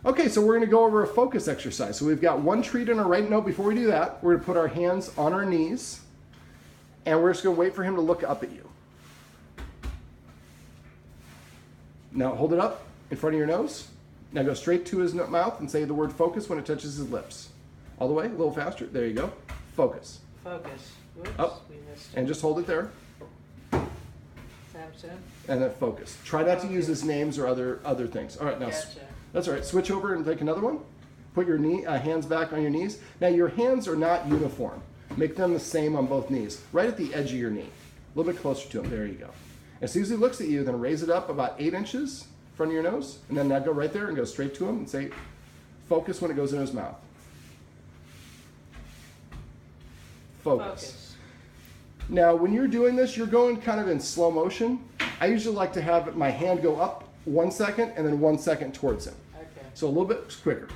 Okay, so we're going to go over a focus exercise. So we've got one treat in our right note. Before we do that, we're going to put our hands on our knees, and we're just going to wait for him to look up at you. Now hold it up in front of your nose. Now go straight to his mouth and say the word focus when it touches his lips. All the way, a little faster. There you go. Focus. Focus. Whoops, up. We missed And just hold it there. Samson. And then focus. Try not to use his names or other things. All right, now Gotcha. that's all right. Switch over and take another one. Put your hands back on your knees. Now your hands are not uniform. Make them the same on both knees, right at the edge of your knee. A little bit closer to him. There you go. As soon as he looks at you, then raise it up about 8 inches in front of your nose, and then now go right there and go straight to him and say, focus when it goes in his mouth. Focus. Now, when you're doing this, you're going kind of in slow motion. I usually like to have my hand go up 1 second and then 1 second towards him. Okay. So a little bit quicker.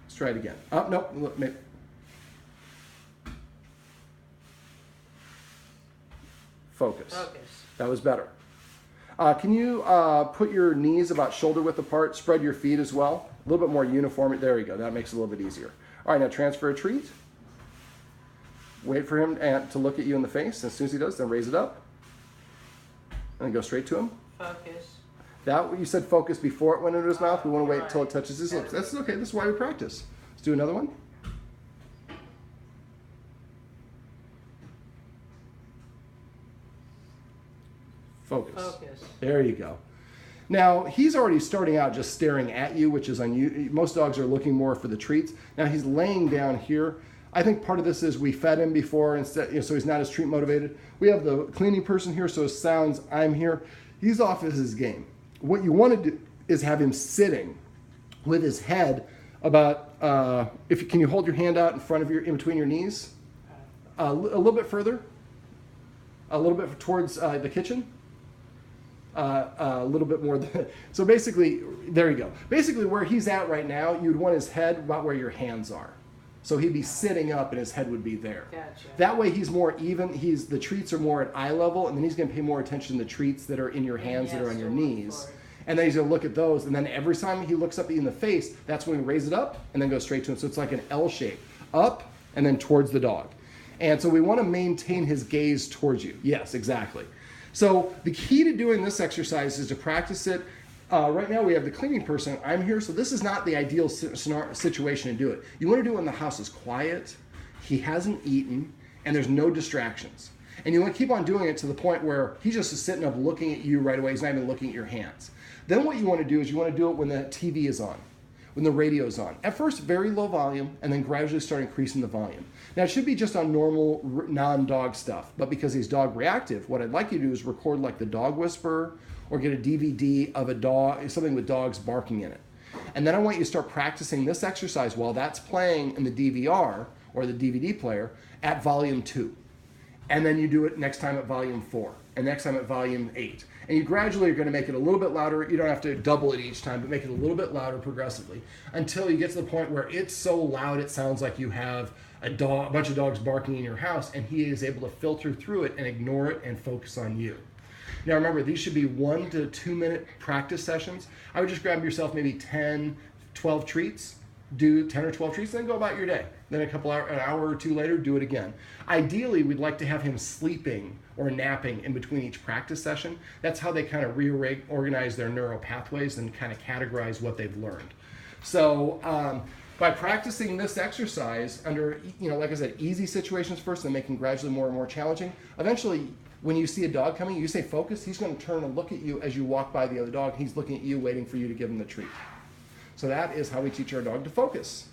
Let's try it again. Up, nope. Focus. Focus. That was better. Can you put your knees about shoulder width apart? Spread your feet as well. A little bit more uniform. There you go. That makes it a little bit easier. All right, now transfer a treat. Wait for him to look at you in the face. As soon as he does, then raise it up. And then go straight to him. Focus. That you said focus before it went into his mouth. We want to wait until it touches his lips. That's okay. This is why we practice. Let's do another one. Focus. Focus. There you go. Now, he's already starting out just staring at you, which is unusual. Most dogs are looking more for the treats. Now, he's laying down here. I think part of this is we fed him before, instead, so he's not as treat motivated. We have the cleaning person here, so it sounds I'm here. He's off as his game. What you want to do is have him sitting with his head about, can you hold your hand out in between your knees? A little bit further. A little bit towards the kitchen. A little bit more. So basically, there you go. Basically, where he's at right now, you'd want his head about where your hands are. So he'd be sitting up and his head would be there. Gotcha. That way he's more even. The treats are more at eye level, and then he's going to pay more attention to the treats that are in your hands that are on your knees. And then he's going to look at those, and then every time he looks up at you in the face, that's when we raise it up and then go straight to him. So it's like an L shape, up and then towards the dog. And so we want to maintain his gaze towards you. Yes, exactly. So the key to doing this exercise is to practice it. Right now we have the cleaning person. I'm here, so this is not the ideal situation to do it. You want to do it when the house is quiet, he hasn't eaten, and there's no distractions. And you want to keep on doing it to the point where he's just sitting up looking at you right away. He's not even looking at your hands. Then what you want to do is you want to do it when the TV is on, when the radio is on. At first, very low volume, and then gradually start increasing the volume. Now, it should be just on normal non-dog stuff, but because he's dog reactive, what I'd like you to do is record like the dog whisperer or get a DVD of a dog, something with dogs barking in it. And then I want you to start practicing this exercise while that's playing in the DVR or the DVD player at volume 2. And then you do it next time at volume 4, and next time at volume 8. And you gradually are going to make it a little bit louder. You don't have to double it each time, but make it a little bit louder progressively until you get to the point where it's so loud it sounds like you have a bunch of dogs barking in your house, and he is able to filter through it and ignore it and focus on you. Now remember, these should be 1 to 2 minute practice sessions. I would just grab yourself maybe 10, 12 treats, do 10 or 12 treats, then go about your day. Then an hour or two later, do it again. Ideally, we'd like to have him sleeping or napping in between each practice session. That's how they kind of reorganize their neural pathways and kind of categorize what they've learned. So by practicing this exercise under, like I said, easy situations first, and making gradually more and more challenging, eventually when you see a dog coming, you say focus, he's going to turn and look at you as you walk by the other dog. He's looking at you, waiting for you to give him the treat. So that is how we teach our dog to focus.